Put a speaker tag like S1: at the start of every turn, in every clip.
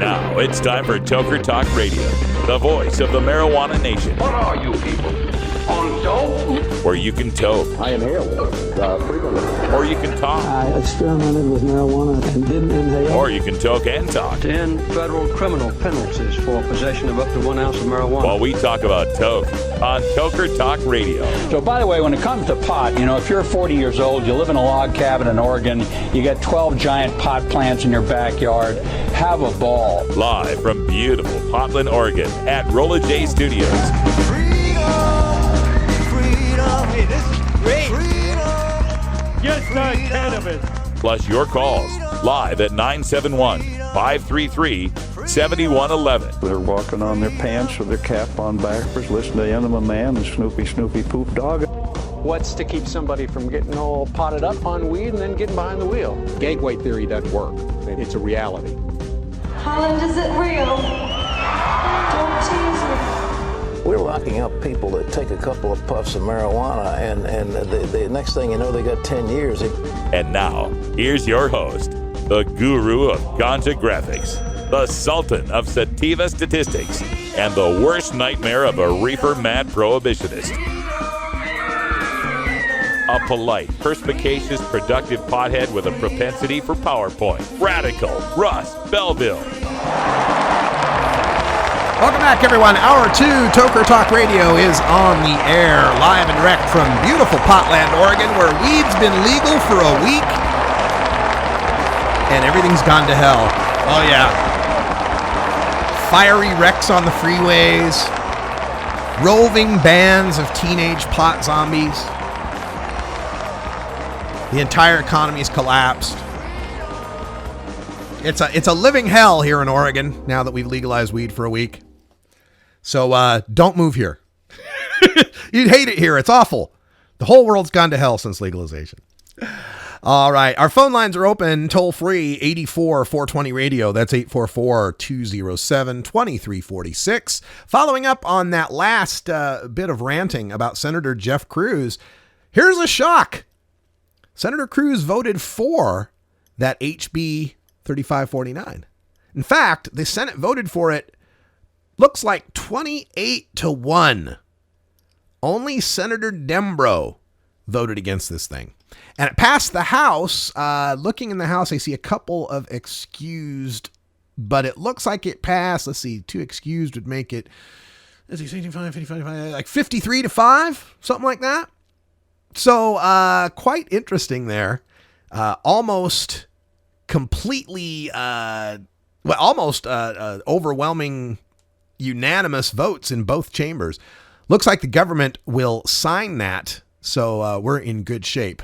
S1: Now it's time for Toker Talk Radio, the voice of the marijuana nation.
S2: What are you people? On dope?
S1: Where you can toke.
S3: I inhaled frequently.
S1: Or you can talk.
S4: I experimented with marijuana and didn't inhale.
S1: Or you can toke and talk.
S5: 10 federal criminal penalties for possession of up to 1 ounce of marijuana.
S1: While we talk about toke on Toker Talk Radio.
S6: So, by the way, when it comes to pot, if you're 40 years old, you live in a log cabin in Oregon, you got 12 giant pot plants in your backyard, have a ball.
S1: Live from beautiful Portland, Oregon at Rolla J Studios.
S7: Hey, this is great.
S8: Just not cannabis.
S1: Plus your calls live at 971-533-7111.
S3: They're walking on their pants with their cap on backwards, listening to Enema Man and Snoopy Poop Dog.
S9: What's to keep somebody from getting all potted up on weed and then getting behind the wheel? Gateway theory doesn't work. It's a reality.
S10: Holland, is it real? Don't tease me.
S11: We're locking up people that take a couple of puffs of marijuana, and the next thing you know, they got 10 years.
S1: And now, here's your host, the guru of ganja graphics, the sultan of sativa statistics, and the worst nightmare of a reefer mad prohibitionist. A polite, perspicacious, productive pothead with a propensity for PowerPoint. Radical Russ Belville.
S12: Welcome back, everyone. Hour 2, Toker Talk Radio is on the air, live and direct from beautiful Portland, Oregon, where weed's been legal for a week, and everything's gone to hell. Oh, yeah. Fiery wrecks on the freeways, roving bands of teenage pot zombies. The entire economy's collapsed. It's a living hell here in Oregon now that we've legalized weed for a week. So don't move here. You'd hate it here. It's awful. The whole world's gone to hell since legalization. All right. Our phone lines are open, toll free, 84-420 radio. That's 844-207-2346. Following up on that last bit of ranting about Senator Jeff Cruz, here's a shock. Senator Cruz voted for that HB 3549. In fact, the Senate voted for it, looks like 28-1. Only Senator Dembro voted against this thing. And it passed the House. Looking in the House, I see a couple of excused, but it looks like it passed. Let's see, 2 excused would make it, let's see, 55, like 53-5, something like that. So quite interesting there. Almost completely, overwhelming unanimous votes in both chambers. Looks like the government will sign that, so we're in good shape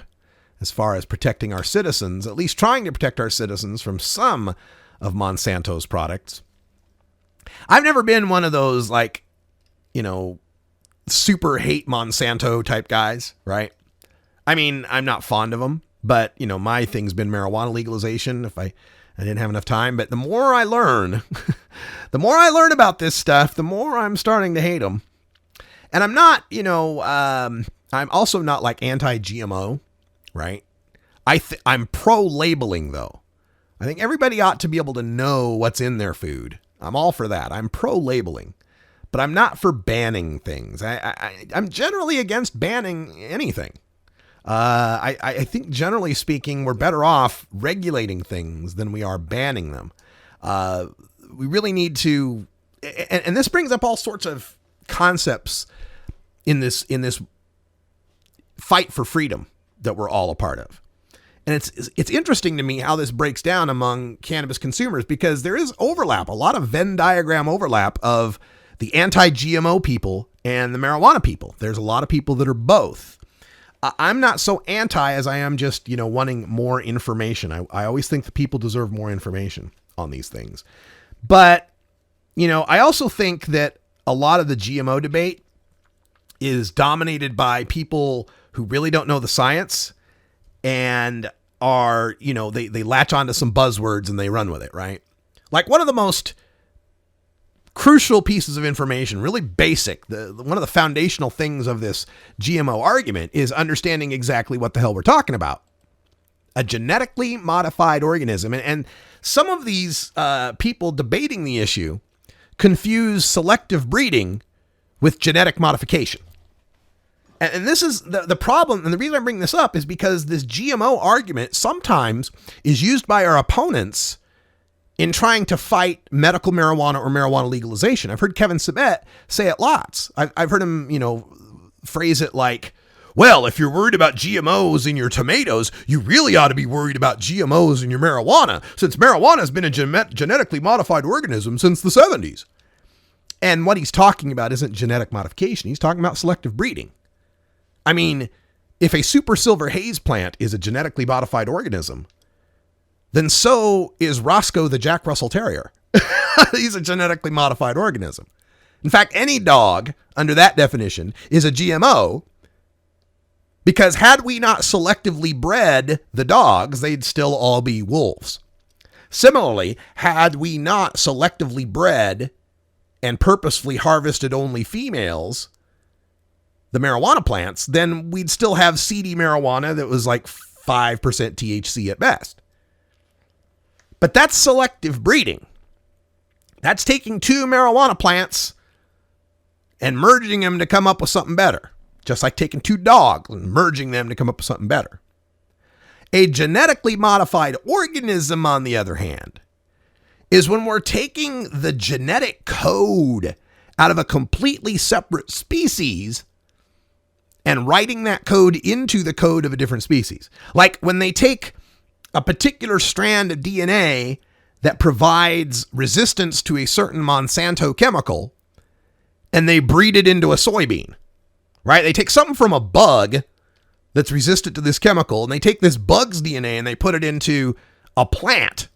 S12: as far as protecting our citizens, at least trying to protect our citizens from some of Monsanto's products. I've never been one of those, super hate Monsanto type guys, right? I mean, I'm not fond of them, but, my thing's been marijuana legalization if I didn't have enough time. But the more I learn, about this stuff, the more I'm starting to hate them. And I'm not, I'm also not like anti-GMO, right? I'm pro-labeling, though. I think everybody ought to be able to know what's in their food. I'm all for that. I'm pro-labeling. But I'm not for banning things. I'm generally against banning anything. I think generally speaking, we're better off regulating things than we are banning them. We really need to, and this brings up all sorts of concepts in this fight for freedom that we're all a part of. And it's interesting to me how this breaks down among cannabis consumers, because there is overlap, a lot of Venn diagram overlap of the anti-GMO people and the marijuana people. There's a lot of people that are both. I'm not so anti as I am just, wanting more information. I always think the people deserve more information on these things. But, I also think that a lot of the GMO debate is dominated by people who really don't know the science and are, they latch onto some buzzwords and they run with it, right? Like one of the most crucial pieces of information, really basic, one of the foundational things of this GMO argument is understanding exactly what the hell we're talking about. A genetically modified organism. And some of these people debating the issue confuse selective breeding with genetic modification. And this is the problem. And the reason I bring this up is because this GMO argument sometimes is used by our opponents in trying to fight medical marijuana or marijuana legalization. I've heard Kevin Sabet say it lots. I've heard him, phrase it like, well, if you're worried about GMOs in your tomatoes, you really ought to be worried about GMOs in your marijuana, since marijuana has been a genetically modified organism since the 70s. And what he's talking about isn't genetic modification. He's talking about selective breeding. I mean, if a super silver haze plant is a genetically modified organism, then so is Roscoe the Jack Russell Terrier. He's a genetically modified organism. In fact, any dog under that definition is a GMO, because had we not selectively bred the dogs, they'd still all be wolves. Similarly, had we not selectively bred and purposefully harvested only females, the marijuana plants, then we'd still have seedy marijuana that was like 5% THC at best. But that's selective breeding. That's taking two marijuana plants and merging them to come up with something better. Just like taking two dogs and merging them to come up with something better. A genetically modified organism, on the other hand, is when we're taking the genetic code out of a completely separate species and writing that code into the code of a different species. Like when they take a particular strand of DNA that provides resistance to a certain Monsanto chemical and they breed it into a soybean, right? They take something from a bug that's resistant to this chemical and they take this bug's DNA and they put it into a plant.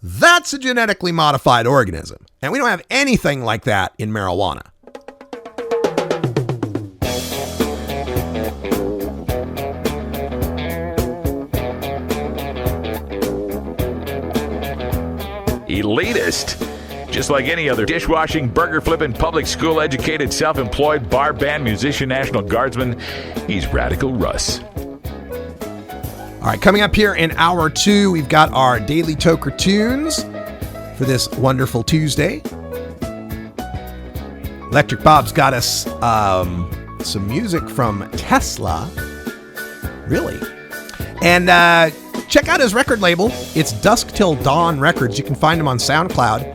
S12: That's a genetically modified organism. And we don't have anything like that in marijuana.
S1: Elitist. Just like any other dishwashing, burger flipping, public school educated, self-employed, bar band, musician, National Guardsman, he's Radical Russ.
S12: All right, coming up here in hour 2, we've got our daily Toker tunes for this wonderful Tuesday. Electric Bob's got us some music from Tesla. Really? And check out his record label. It's Dusk Till Dawn Records. You can find him on SoundCloud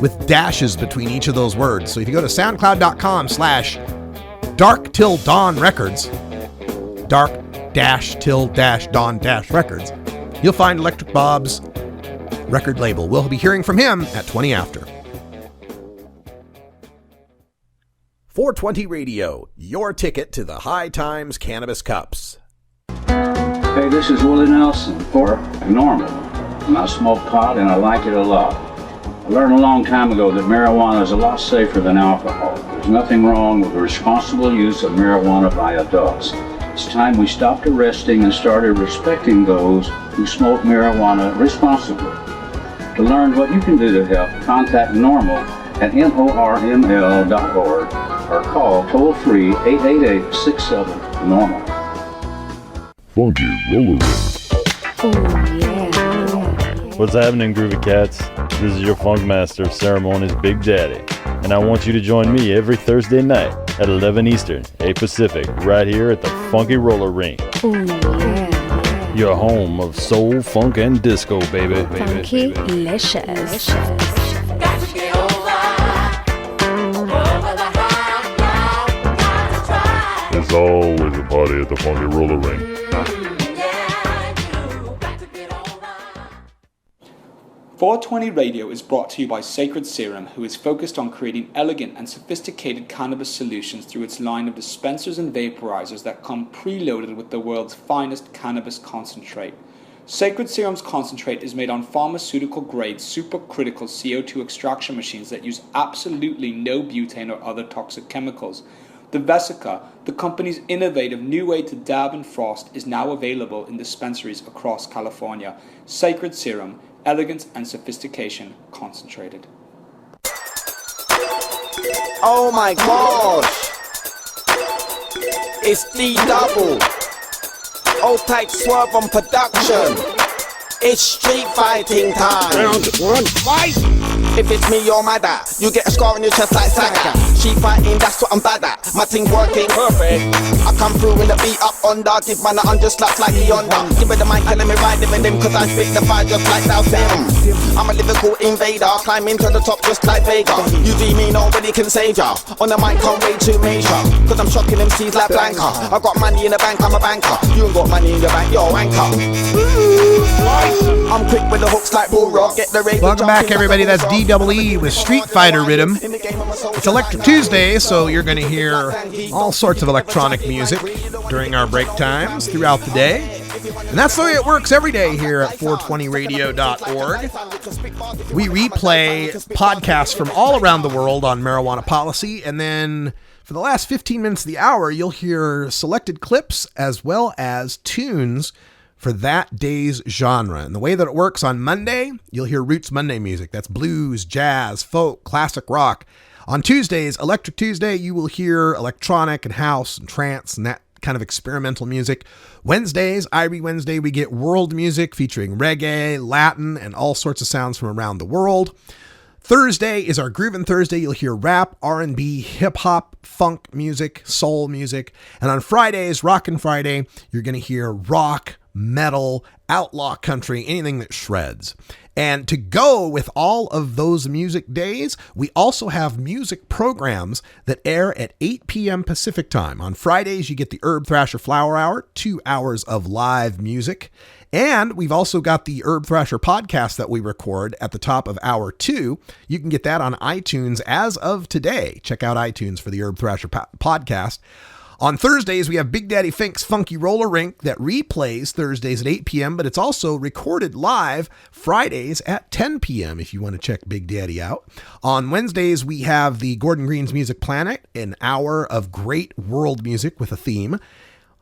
S12: with dashes between each of those words. So if you go to soundcloud.com/Dark Till Dawn Records, Dark-Till-Dawn-Records, you'll find Electric Bob's record label. We'll be hearing from him at 20 after. 420 Radio, your ticket to the High Times Cannabis Cups.
S13: Hey, this is Willie Nelson for Normal. And I smoke pot and I like it a lot. I learned a long time ago that marijuana is a lot safer than alcohol. There's nothing wrong with the responsible use of marijuana by adults. It's time we stopped arresting and started respecting those who smoke marijuana responsibly. To learn what you can do to help, contact Normal at NORML.org or call toll-free 888-67-NORMAL.
S14: Funky Roller Ring.
S15: Oh, yeah.
S14: What's happening, Groovy Cats? This is your Funk Master, Ceremonies Big Daddy, and I want you to join me every Thursday night at 11 Eastern, 8 Pacific, right here at the Funky Roller Ring.
S15: Oh, yeah.
S14: Your home of soul, funk, and disco, baby.
S15: Funky-licious.
S14: There's always a party at the Funky Roller Ring.
S16: 420 Radio is brought to you by Sacred Serum, who is focused on creating elegant and sophisticated cannabis solutions through its line of dispensers and vaporizers that come preloaded with the world's finest cannabis concentrate. Sacred Serum's concentrate is made on pharmaceutical-grade supercritical CO2 extraction machines that use absolutely no butane or other toxic chemicals. The Vesica, the company's innovative new way to dab and frost, is now available in dispensaries across California. Sacred Serum, elegance and sophistication concentrated.
S17: Oh my gosh! It's D-Double. Old type Swerve on production. It's street fighting time. Round one, fight! If it's me or my dad, you get a scar on your chest like Saga. Street fighting, that's what I'm bad at. My team working perfect. I come through in the beat up under. Give man a 100 slaps like the under. Give me the mic and let me ride with them, cause I spit the fire just like Thou Sim. I'm a lyrical invader, climbing to the top just like Vega. You do me, nobody can save ya. On the mic, I'm way too major. Cause I'm shocking MCs like Blanca. I got money in the bank, I'm a banker. You ain't got money in your bank, you're a wanker. I'm quick with the hooks like Bull Rock. Get the radio.
S12: Welcome back, everybody. That's DEE with Street Fighter Rhythm. It's Electric Tuesday, so you're going to hear all sorts of electronic music during our break times throughout the day. And that's the way it works every day here at 420radio.org. We replay podcasts from all around the world on marijuana policy, and then for the last 15 minutes of the hour, you'll hear selected clips as well as tunes for that day's genre. And the way that it works on Monday, you'll hear Roots Monday music. That's blues, jazz, folk, classic rock. On Tuesdays, Electric Tuesday, you will hear electronic and house and trance and that kind of experimental music. Wednesdays, Irie Wednesday, we get world music featuring reggae, Latin, and all sorts of sounds from around the world. Thursday is our Groovin' Thursday. You'll hear rap, R&B, hip-hop, funk music, soul music. And on Fridays, Rockin' Friday, you're going to hear rock, metal, outlaw country, anything that shreds. And to go with all of those music days, we also have music programs that air at 8 p.m. Pacific time. On Fridays, you get the Herb Thrasher Flower Hour, 2 hours of live music. And we've also got the Herb Thrasher podcast that we record at the top of hour 2. You can get that on iTunes as of today. Check out iTunes for the Herb Thrasher podcast. On Thursdays, we have Big Daddy Fink's Funky Roller Rink that replays Thursdays at 8 p.m., but it's also recorded live Fridays at 10 p.m. if you want to check Big Daddy out. On Wednesdays, we have the Gordon Green's Music Planet, an hour of great world music with a theme.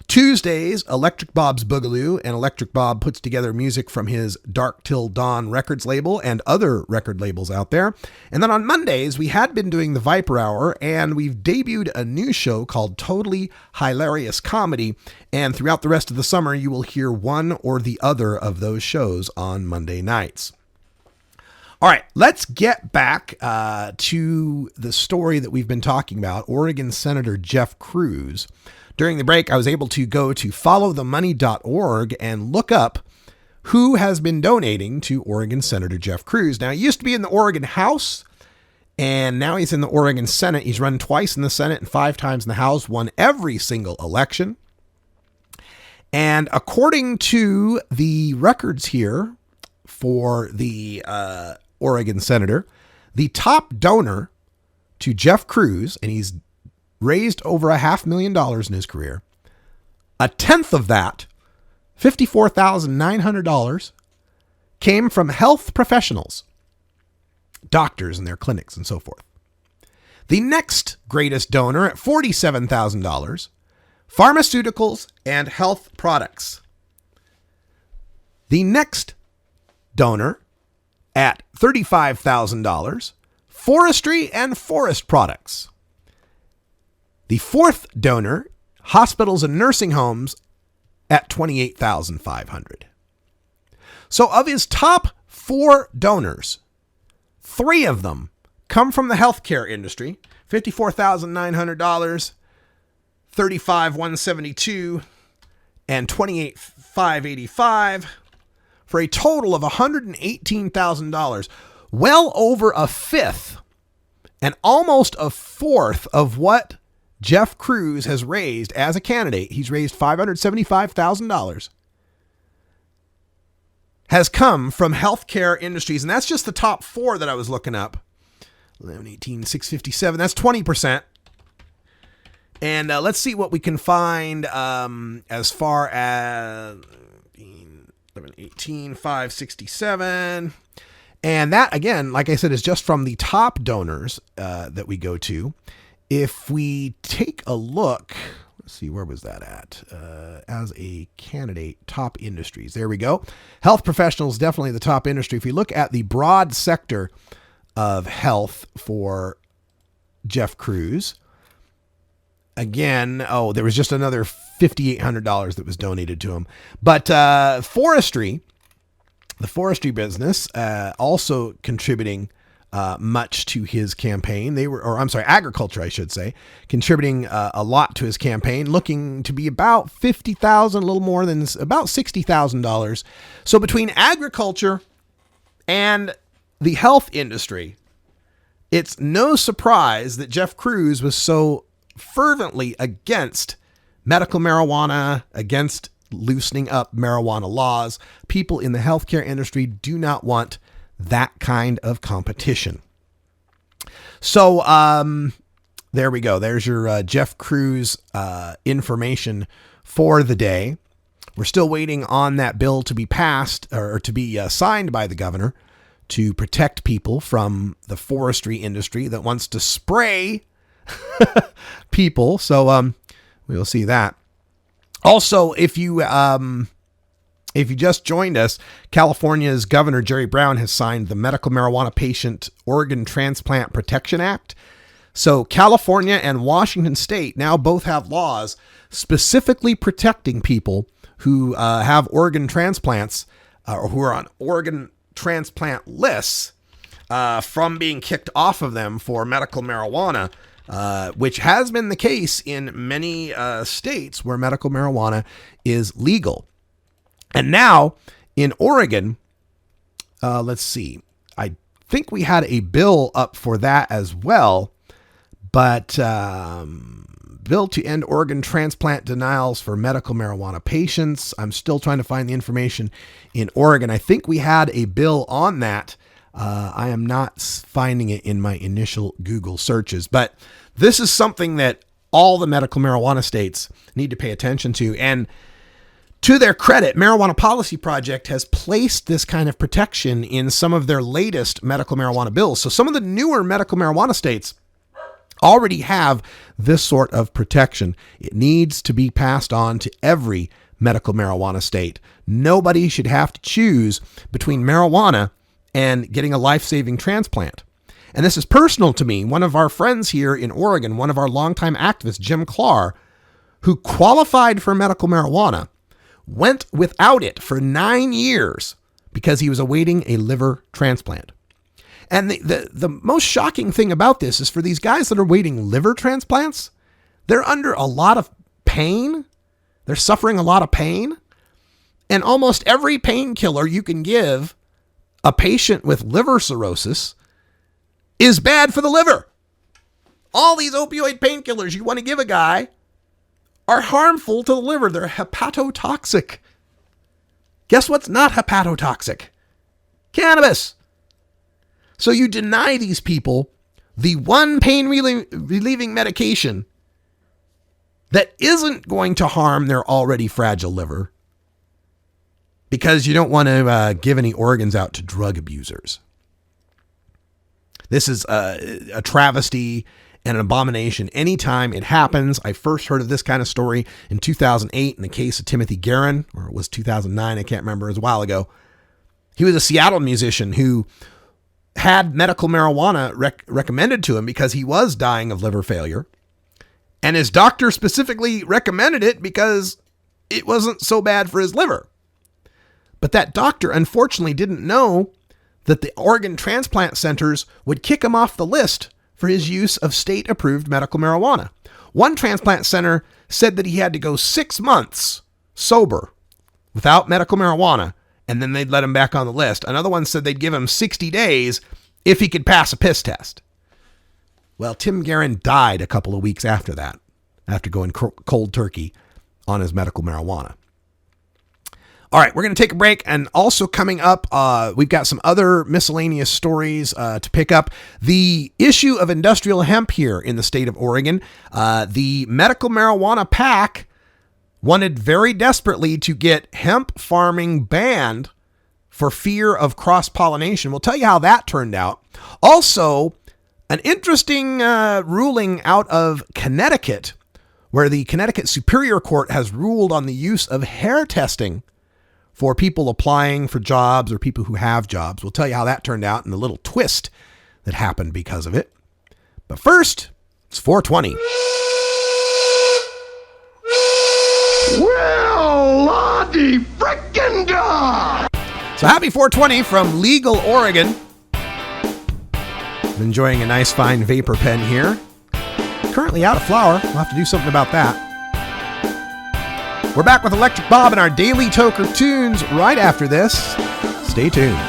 S12: Tuesdays, Electric Bob's Boogaloo, and Electric Bob puts together music from his Dark Till Dawn Records label and other record labels out there. And then on Mondays, we had been doing the Viper Hour, and we've debuted a new show called Totally Hilarious Comedy. And throughout the rest of the summer, you will hear one or the other of those shows on Monday nights. All right, let's get back to the story that we've been talking about, Oregon Senator Jeff Cruz. During the break, I was able to go to followthemoney.org and look up who has been donating to Oregon Senator Jeff Cruz. Now, he used to be in the Oregon House, and now he's in the Oregon Senate. He's run twice in the Senate and 5 times in the House, won every single election. And according to the records here for the Oregon Senator, the top donor to Jeff Cruz, and he's raised over $500,000 in his career. A tenth of that, $54,900, came from health professionals, doctors and their clinics and so forth. The next greatest donor at $47,000, pharmaceuticals and health products. The next donor at $35,000, forestry and forest products. The fourth donor, hospitals and nursing homes, at $28,500. So of his top 4 donors, 3 of them come from the healthcare industry, $54,900, $35,172, and $28,585, for a total of $118,000, well over a fifth and almost a fourth of what Jeff Cruz has raised as a candidate. He's raised $575,000, has come from healthcare industries. And that's just the top 4 that I was looking up. 11, 18, 657. That's 20%. And let's see what we can find as far as 11, 18, 567. And that, again, like I said, is just from the top donors that we go to. If we take a look, let's see, where was that at? As a candidate, top industries. There we go. Health professionals, definitely the top industry. If you look at the broad sector of health for Jeff Cruz, again, there was just another $5,800 that was donated to him. But forestry, the forestry business also contributing much to his campaign. Agriculture, I should say, contributing a lot to his campaign, looking to be about $50,000, a little more than about $60,000. So between agriculture and the health industry, it's no surprise that Jeff Cruz was so fervently against medical marijuana, against loosening up marijuana laws. People in the healthcare industry do not want that kind of competition. So there we go. There's your Jeff Cruz information for the day. We're still waiting on that bill to be passed or to be signed by the governor to protect people from the forestry industry that wants to spray people. So we'll see that. Also, if you just joined us, California's Governor Jerry Brown has signed the Medical Marijuana Patient Organ Transplant Protection Act. So California and Washington State now both have laws specifically protecting people who have organ transplants or who are on organ transplant lists from being kicked off of them for medical marijuana. Which has been the case in many states where medical marijuana is legal. And now in Oregon, let's see, I think we had a bill up for that as well, but bill to end organ transplant denials for medical marijuana patients. I'm still trying to find the information in Oregon. I think we had a bill on that. I am not finding it in my initial Google searches, but this is something that all the medical marijuana states need to pay attention to. And to their credit, Marijuana Policy Project has placed this kind of protection in some of their latest medical marijuana bills. So some of the newer medical marijuana states already have this sort of protection. It needs to be passed on to every medical marijuana state. Nobody should have to choose between marijuana and getting a life-saving transplant. And this is personal to me. One of our friends here in Oregon, one of our longtime activists, Jim Clark, who qualified for medical marijuana, went without it for 9 years because he was awaiting a liver transplant. And the most shocking thing about this is for these guys that are waiting liver transplants, they're under a lot of pain. They're suffering a lot of pain. And almost every painkiller you can give a patient with liver cirrhosis is bad for the liver. All these opioid painkillers you want to give a guy are harmful to the liver. They're hepatotoxic. Guess what's not hepatotoxic? Cannabis. So you deny these people the one pain relieving medication that isn't going to harm their already fragile liver because you don't want to give any organs out to drug abusers. This is a travesty and an abomination anytime it happens. I first heard of this kind of story in 2008 in the case of Timothy Guerin, or it was 2009, I can't remember, it was a while ago. He was a Seattle musician who had medical marijuana recommended to him because he was dying of liver failure. And his doctor specifically recommended it because it wasn't so bad for his liver. But that doctor unfortunately didn't know that the organ transplant centers would kick him off the list for his use of state-approved medical marijuana. One transplant center said that he had to go 6 months sober without medical marijuana, and then they'd let him back on the list. Another one said they'd give him 60 days if he could pass a piss test. Well, Tim Guerin died a couple of weeks after that, after going cold turkey on his medical marijuana. All right, we're going to take a break, and also coming up, we've got some other miscellaneous stories to pick up. The issue of industrial hemp here in the state of Oregon. The medical marijuana PAC wanted very desperately to get hemp farming banned for fear of cross-pollination. We'll tell you how that turned out. Also, an interesting ruling out of Connecticut, where the Connecticut Superior Court has ruled on the use of hair testing for people applying for jobs or people who have jobs. We'll tell you how that turned out and the little twist that happened because of it. But first, it's 420.
S7: Well, Lottie frickin' da!
S12: So happy 420 from Legal Oregon. I'm enjoying a nice fine vapor pen here. Currently out of flower. We'll have to do something about that. We're back with Electric Bob and our daily Toker tunes right after this. Stay tuned.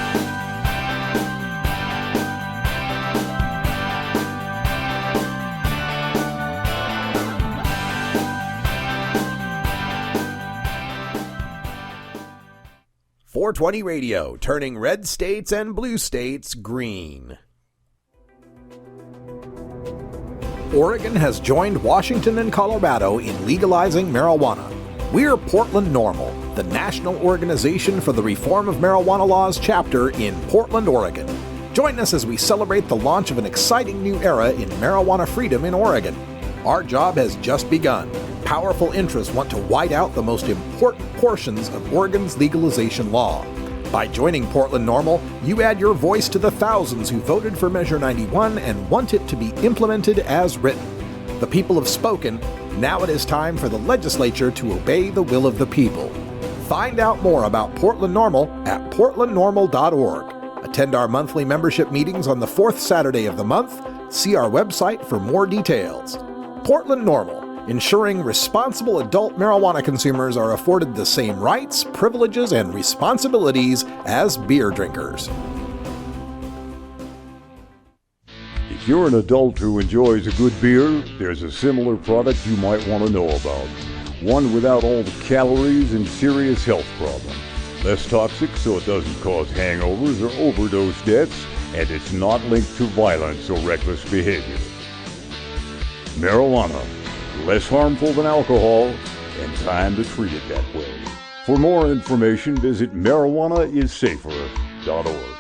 S18: .420 Radio, turning red states and blue states green. Oregon has joined Washington and Colorado in legalizing marijuana. We're Portland NORML, the national organization for the reform of marijuana laws chapter in Portland, Oregon. Join us as we celebrate the launch of an exciting new era in marijuana freedom in Oregon. Our job has just begun. Powerful interests want to white out the most important portions of Oregon's legalization law. By joining Portland NORML, you add your voice to the thousands who voted for Measure 91 and want it to be implemented as written. The people have spoken. Now it is time for the legislature to obey the will of the people. Find out more about Portland NORML at portlandnormal.org. Attend our monthly membership meetings on the fourth Saturday of the month. See our website for more details. Portland NORML, ensuring responsible adult marijuana consumers are afforded the same rights, privileges, and responsibilities as beer drinkers.
S19: If you're an adult who enjoys a good beer, there's a similar product you might want to know about. One without all the calories and serious health problems. Less toxic so it doesn't cause hangovers or overdose deaths, and it's not linked to violence or reckless behavior. Marijuana, less harmful than alcohol, and time to treat it that way. For more information, visit marijuanaissafer.org.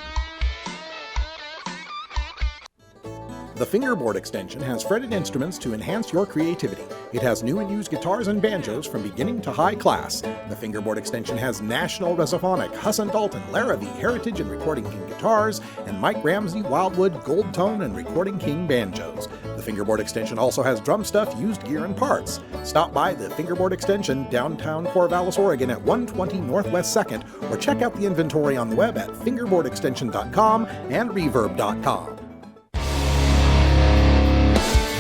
S18: The Fingerboard extension has fretted instruments to enhance your creativity. It has new and used guitars and banjos from beginning to high class. The Fingerboard extension has National Resophonic, Husson Dalton, Larrabee, Heritage and Recording King guitars, and Mike Ramsey, Wildwood, Gold Tone, and Recording King banjos. The Fingerboard extension also has drum stuff, used gear, and parts. Stop by the Fingerboard extension, downtown Corvallis, Oregon at 120 Northwest 2nd, or check out the inventory on the web at fingerboardextension.com and reverb.com.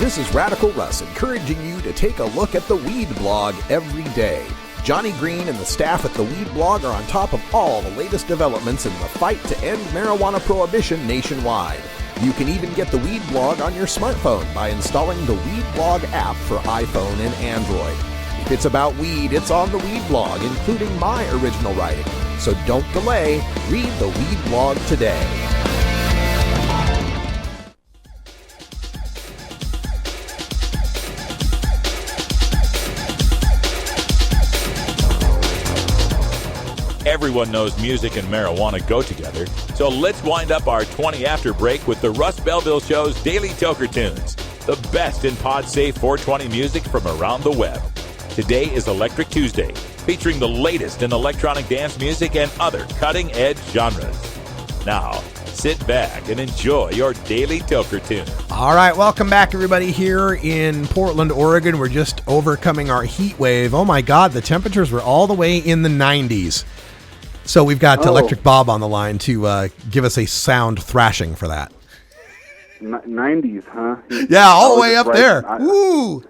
S18: This is Radical Russ encouraging you to take a look at the Weed Blog every day. Johnny Green and the staff at the Weed Blog are on top of all the latest developments in the fight to end marijuana prohibition nationwide. You can even get the Weed Blog on your smartphone by installing the Weed Blog app for iPhone and Android. If it's about weed, it's on the Weed Blog, including my original writing. So don't delay, read the Weed Blog today.
S1: Everyone knows music and marijuana go together, so let's wind up our 20 after break with the Russ Belville Show's Daily Toker Tunes, the best in pod-safe 420 music from around the web. Today is Electric Tuesday, featuring the latest in electronic dance music and other cutting-edge genres. Now, sit back and enjoy your Daily Toker Tune.
S12: All right, welcome back, everybody, here in Portland, Oregon. We're just overcoming our heat wave. Oh, my God, the temperatures were all the way in the 90s. So we've got Electric Bob on the line to give us a sound thrashing for that.
S20: 90s, huh?
S12: Yeah, all the way up there. Woo!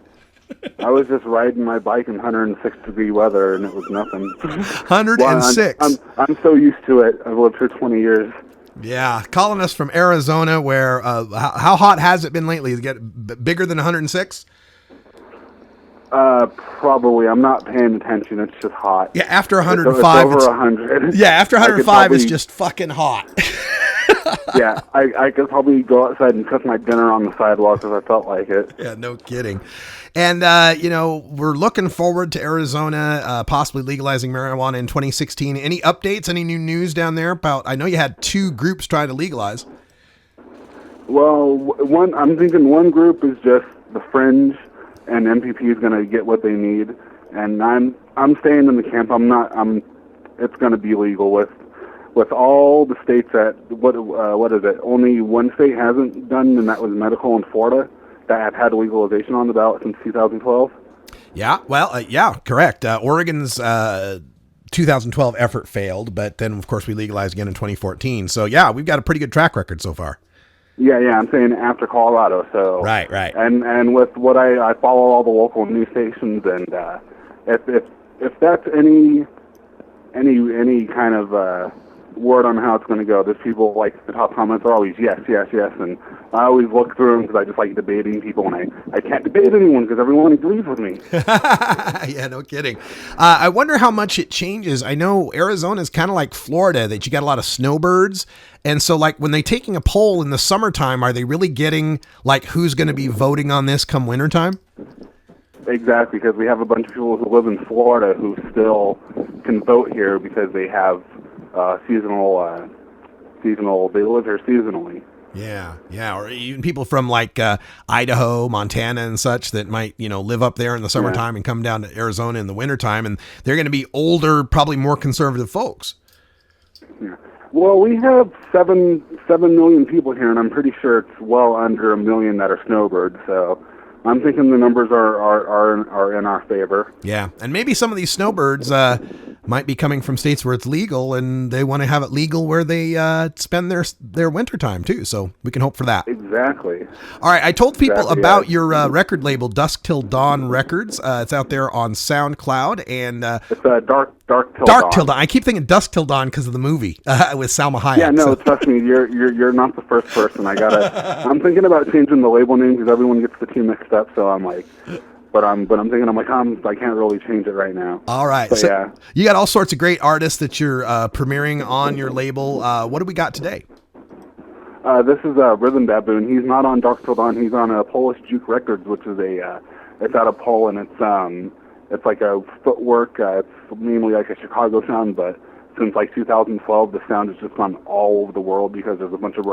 S20: I was just riding my bike in 106-degree weather, and it was nothing.
S12: 106.
S20: Well, I'm so used to it. I've lived here 20 years.
S12: Yeah, calling us from Arizona, where how hot has it been lately? Is it get bigger than 106?
S20: Probably. I'm not paying attention. It's just hot.
S12: Yeah, after 105.
S20: It's over 100.
S12: Yeah, after 105 is just fucking hot.
S20: Yeah, I could probably go outside and cook my dinner on the sidewalk if I felt like it.
S12: Yeah, no kidding. And, we're looking forward to Arizona possibly legalizing marijuana in 2016. Any updates, any new news down there about, I know you had two groups trying to legalize.
S20: Well, I'm thinking one group is just the fringe, and MPP is going to get what they need. And I'm staying in the camp. It's going to be legal with all the states that, what is it? Only one state hasn't done, and that was medical in Florida, that have had legalization on the ballot since 2012.
S12: Yeah, well, yeah, correct. Oregon's 2012 effort failed, but then of course we legalized again in 2014. So yeah, we've got a pretty good track record so far.
S20: Yeah, I'm saying after Colorado. So
S12: right.
S20: And with what I follow all the local news stations, and if that's any kind of word on how it's going to go, there's people like the top comments are always yes, and I always look through them because I just like debating people, and I can't debate anyone because everyone agrees with me.
S12: Yeah, no kidding. I wonder how much it changes. I know Arizona is kind of like Florida, that you got a lot of snowbirds. And so like when they're taking a poll in the summertime, are they really getting like who's going to be voting on this come wintertime?
S20: Exactly, because we have a bunch of people who live in Florida who still can vote here because they have seasonal, they live here seasonally.
S12: Yeah, or even people from like Idaho, Montana and such that might, live up there in the summertime and come down to Arizona in the wintertime, and they're going to be older, probably more conservative folks.
S20: Yeah. Well, we have 7 million people here, and I'm pretty sure it's well under 1 million that are snowbirds, so I'm thinking the numbers are in our favor.
S12: Yeah, and maybe some of these snowbirds might be coming from states where it's legal, and they want to have it legal where they spend their winter time too. So we can hope for that.
S20: Exactly.
S12: All right, I told people about your record label, Dusk Till Dawn Records. It's out there on SoundCloud, and
S20: it's Dark Till Dawn.
S12: I keep thinking Dusk Till Dawn because of the movie with Salma Hayek.
S20: Yeah, no, trust me, you're not the first person. I'm thinking about changing the label name because everyone gets the two mixed up. So I'm like, but I'm thinking I can't really change it right now.
S12: All right,
S20: but
S12: so
S20: yeah,
S12: you got all sorts of great artists that you're premiering on your label. What do we got today?
S20: This is Rhythm Baboon. He's not on Dark Till Dawn. He's on Polish Juke Records, which is it's out of Poland. It's like a footwork. It's mainly like a Chicago sound, but since like 2012, the sound has just gone all over the world because there's a bunch of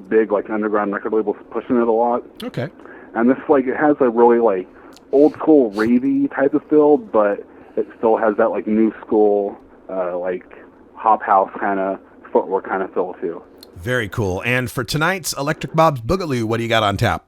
S20: big like underground record labels pushing it a lot.
S12: Okay.
S20: And this it has a really like old school ravey type of feel, but it still has that like new school like hop house kind of footwork kind of feel too.
S12: Very cool. And for tonight's Electric Bob's Boogaloo, what do you got on tap?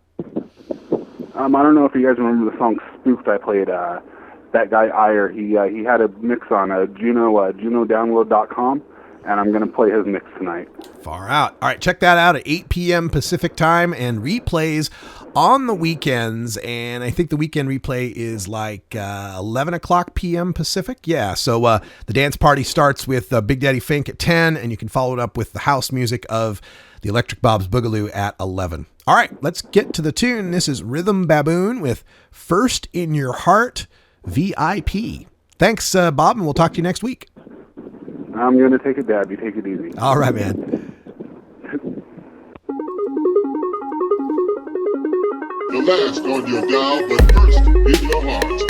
S20: I don't know if you guys remember the song Spooked I played. That guy Iyer, he had a mix on junodownload.com, and I'm going to play his mix tonight.
S12: Far out. All right, check that out at 8 p.m. Pacific time, and replays on the weekends. And I think the weekend replay is like 11 o'clock p.m. Pacific. Yeah, so the dance party starts with Big Daddy Fink at 10, and you can follow it up with the house music of the Electric Bob's Boogaloo at 11. All right, let's get to the tune. This is Rhythm Baboon with First in Your Heart VIP. Thanks, Bob, and we'll talk to you next week.
S20: I'm going to take a dab. You take it easy.
S12: All right, man.
S21: The last on your dial, but first in your heart.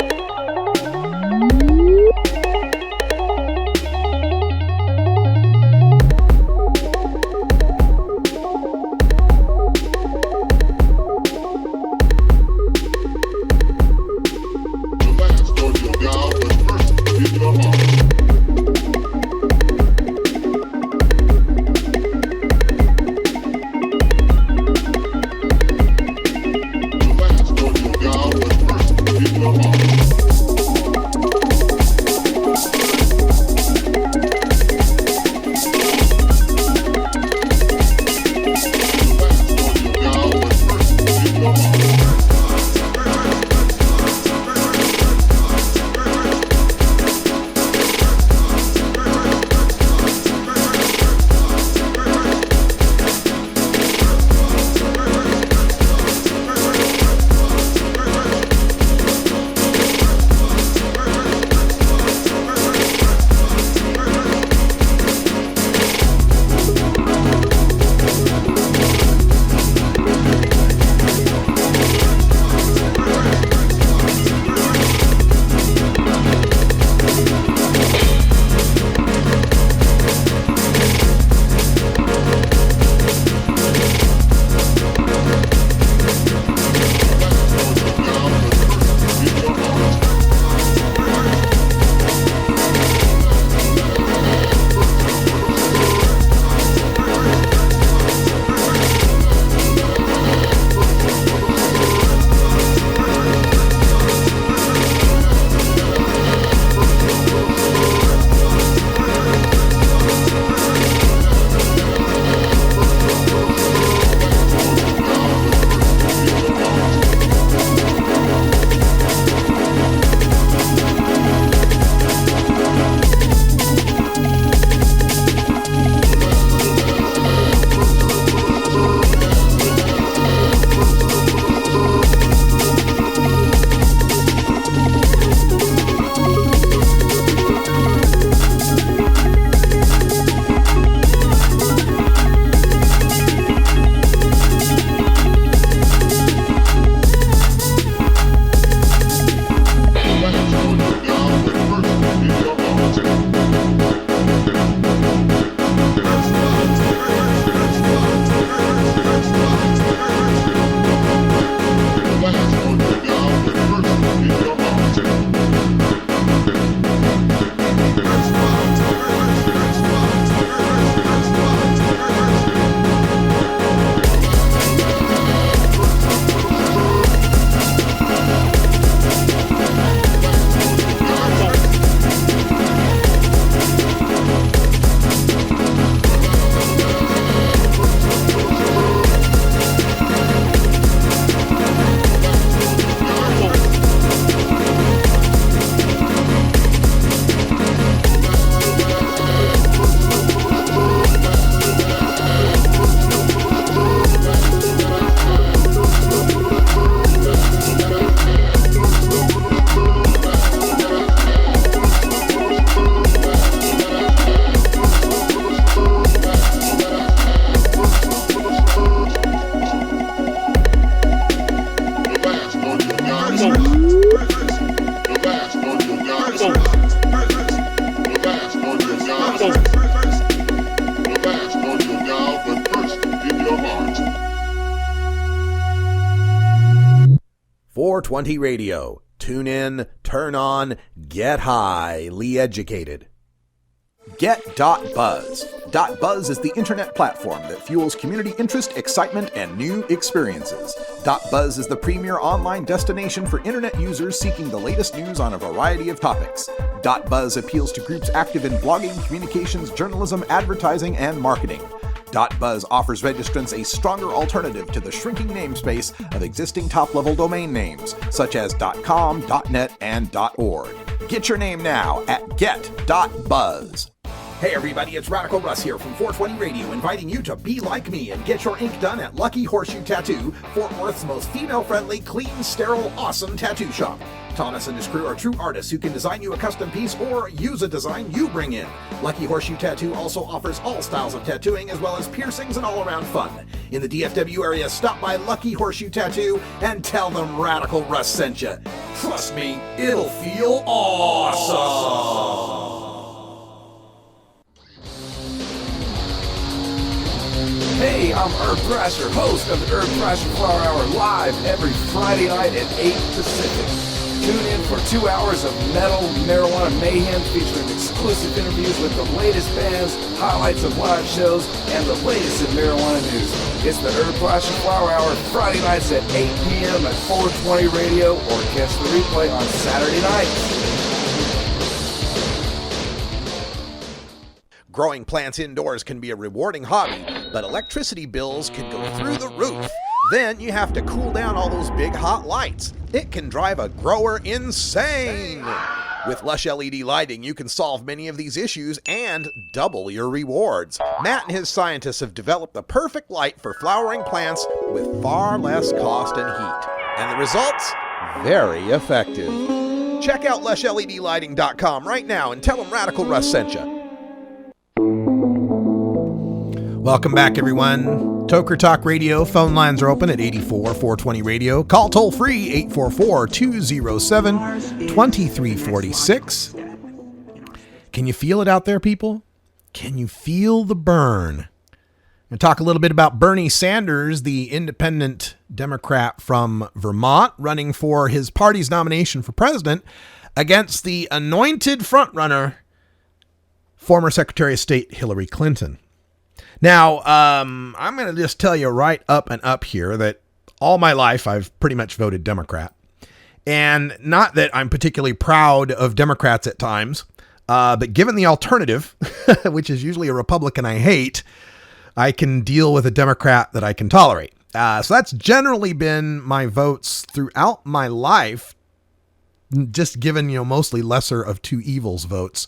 S18: 420 Radio. Tune in, turn on, get highly educated. Get.buzz. .buzz is the internet platform that fuels community interest, excitement, and new experiences. .buzz is the premier online destination for internet users seeking the latest news on a variety of topics. .buzz appeals to groups active in blogging, communications, journalism, advertising, and marketing. .buzz offers registrants a stronger alternative to the shrinking namespace of existing top-level domain names, such as .com, .net, and .org. Get your name now at get.buzz. Hey everybody, it's Radical Russ here from 420 Radio, inviting you to be like me and get your ink done at Lucky Horseshoe Tattoo, Fort Worth's most female-friendly, clean, sterile, awesome tattoo shop. Thomas and his crew are true artists who can design you a custom piece or use a design you bring in. Lucky Horseshoe Tattoo also offers all styles of tattooing as well as piercings and all-around fun. In the DFW area, stop by Lucky Horseshoe Tattoo and tell them Radical Russ sent you. Trust me, it'll feel awesome.
S2: Hey, I'm Herb Thrasher, host of the Herb Thrasher Flower Hour, live every Friday night at 8 Pacific. Tune in for 2 hours of metal marijuana mayhem featuring exclusive interviews with the latest bands, highlights of live shows, and the latest in marijuana news. It's the Herb Thrasher Flower Hour, Friday nights at 8 p.m. at 420 Radio, or catch the replay on Saturday nights.
S18: Growing plants indoors can be a rewarding hobby, but electricity bills can go through the roof. Then you have to cool down all those big hot lights. It can drive a grower insane. With Lush LED lighting, you can solve many of these issues and double your rewards. Matt and his scientists have developed the perfect light for flowering plants with far less cost and heat. And the results? Very effective. Check out LushLEDlighting.com right now and tell them Radical Russ sent you.
S12: Welcome back, everyone. Toker Talk Radio. Phone lines are open at 84-420 Radio. Call toll free 844-207-2346. Can you feel it out there, people? Can you feel the burn? We'll talk a little bit about Bernie Sanders, the independent Democrat from Vermont, running for his party's nomination for president against the anointed frontrunner, former Secretary of State Hillary Clinton. Now, I'm going to just tell you right up and up here that all my life I've pretty much voted Democrat. And not that I'm particularly proud of Democrats at times, but given the alternative, which is usually a Republican I hate, I can deal with a Democrat that I can tolerate. So that's generally been my votes throughout my life, just given, mostly lesser of two evils votes.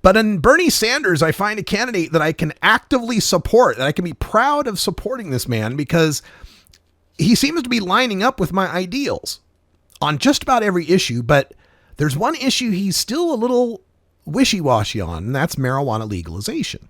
S12: But in Bernie Sanders, I find a candidate that I can actively support, that I can be proud of supporting this man because he seems to be lining up with my ideals on just about every issue. But there's one issue he's still a little wishy-washy on, and that's marijuana legalization.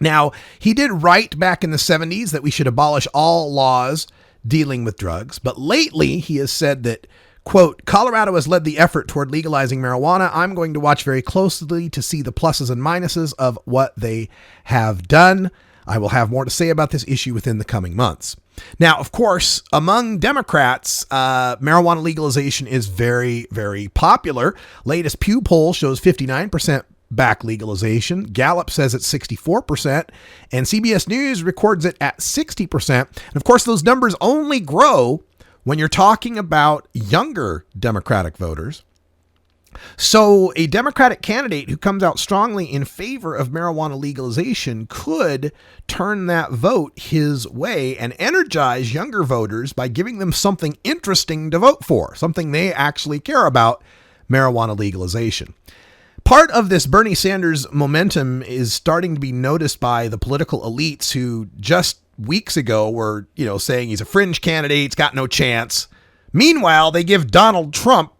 S12: Now, he did write back in the 70s that we should abolish all laws dealing with drugs. But lately, he has said that, quote, Colorado has led the effort toward legalizing marijuana. I'm going to watch very closely to see the pluses and minuses of what they have done. I will have more to say about this issue within the coming months. Now, of course, among Democrats, marijuana legalization is very, very popular. Latest Pew poll shows 59% back legalization. Gallup says it's 64%, and CBS News records it at 60%. And of course, those numbers only grow when you're talking about younger Democratic voters. So a Democratic candidate who comes out strongly in favor of marijuana legalization could turn that vote his way and energize younger voters by giving them something interesting to vote for, something they actually care about, marijuana legalization. Part of this Bernie Sanders momentum is starting to be noticed by the political elites who just weeks ago were, saying he's a fringe candidate, he's got no chance. Meanwhile, they give Donald Trump,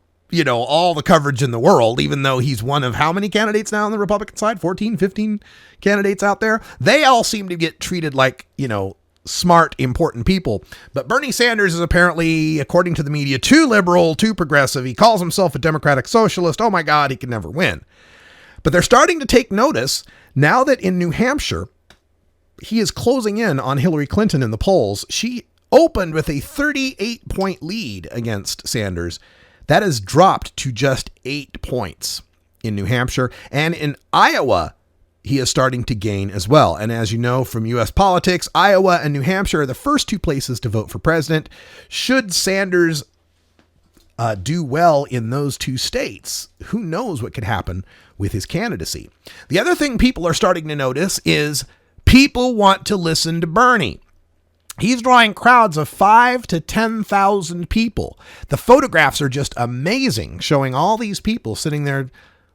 S12: all the coverage in the world, even though he's one of how many candidates now on the Republican side? 14, 15 candidates out there. They all seem to get treated like, smart, important people. But Bernie Sanders is apparently, according to the media, too liberal, too progressive. He calls himself a democratic socialist. Oh my God, he can never win. But they're starting to take notice now that in New Hampshire, he is closing in on Hillary Clinton in the polls. She opened with a 38-point lead against Sanders. That has dropped to just 8 points in New Hampshire. And in Iowa, he is starting to gain as well. And as you know from U.S. politics, Iowa and New Hampshire are the first two places to vote for president. Should Sanders do well in those two states, who knows what could happen with his candidacy. The other thing people are starting to notice is people want to listen to Bernie. He's drawing crowds of 5,000 to 10,000 people. The photographs are just amazing, showing all these people sitting there